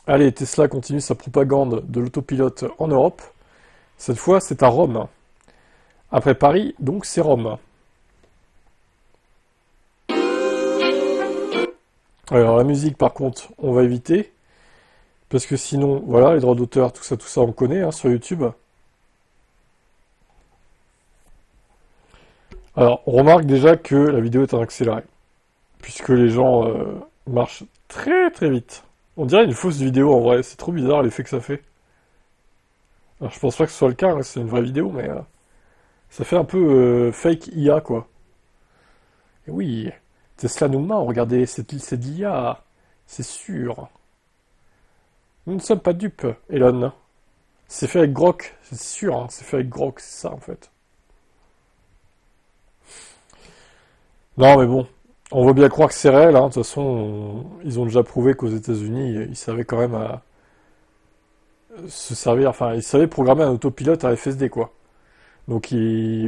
Allez, Tesla continue sa propagande de l'autopilote en Europe. Cette fois, c'est à Rome. Après Paris, donc c'est Rome. Alors la musique, par contre, on va éviter. Parce que sinon, voilà, les droits d'auteur, tout ça, on connaît hein, sur YouTube. Alors, on remarque déjà que la vidéo est en accéléré. Puisque les gens marchent très très vite. On dirait une fausse vidéo en vrai, c'est trop bizarre l'effet que ça fait. Alors je pense pas que ce soit le cas, hein, c'est une vraie vidéo, mais ça fait un peu fake IA quoi. Et oui, Tesla nous ment, regardez, c'est de l'IA, c'est sûr. Nous ne sommes pas dupes, Elon. C'est fait avec Grok, c'est sûr, hein, c'est fait avec Grok, c'est ça en fait. Non mais bon, on veut bien croire que c'est réel, hein. De toute façon, ils ont déjà prouvé qu'aux États-Unis, ils savaient quand même se servir, enfin, ils savaient programmer un autopilote à FSD quoi. Donc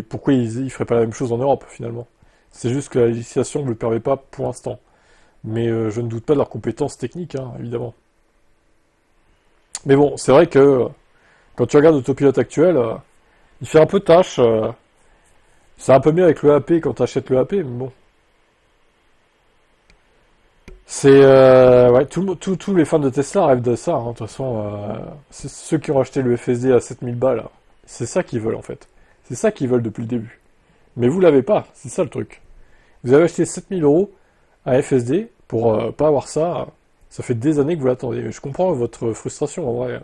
pourquoi ils feraient pas la même chose en Europe finalement? C'est juste que la législation ne le permet pas pour l'instant. Mais je ne doute pas de leurs compétences techniques, hein, évidemment. Mais bon, c'est vrai que quand tu regardes l'autopilote actuel, il fait un peu tâche. C'est un peu mieux avec le AP quand tu achètes le AP, mais bon. C'est ouais, tous les fans de Tesla rêvent de ça, hein, de toute façon. C'est ceux qui ont acheté le FSD à 7000 balles, c'est ça qu'ils veulent en fait. C'est ça qu'ils veulent depuis le début. Mais vous l'avez pas, c'est ça le truc. Vous avez acheté 7000 euros à FSD pour pas avoir ça. Ça fait des années que vous l'attendez. Je comprends votre frustration en vrai.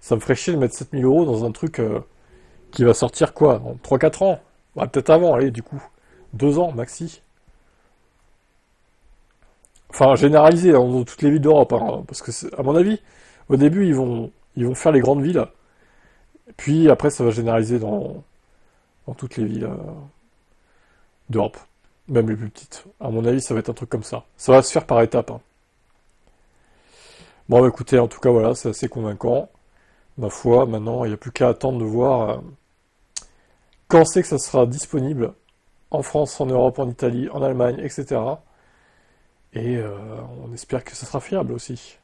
Ça me ferait chier de mettre 7000 euros dans un truc qui va sortir quoi? En 3-4 ans? Bah, peut-être avant, allez, du coup. 2 ans, maxi. Enfin, généralisé hein, dans toutes les villes d'Europe. Hein, parce que, à mon avis, au début, ils vont faire les grandes villes. Puis après, ça va généraliser dans toutes les villes d'Europe. Même les plus petites. À mon avis, ça va être un truc comme ça. Ça va se faire par étapes. Hein. Bon, bah, écoutez, en tout cas, voilà, c'est assez convaincant. Ma foi, maintenant, il n'y a plus qu'à attendre de voir quand c'est que ça sera disponible en France, en Europe, en Italie, en Allemagne, etc. Et on espère que ça sera fiable aussi.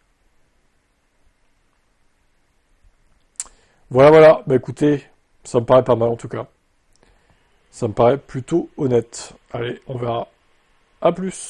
Voilà, voilà. Bah écoutez, ça me paraît pas mal en tout cas. Ça me paraît plutôt honnête. Allez, on verra. À plus.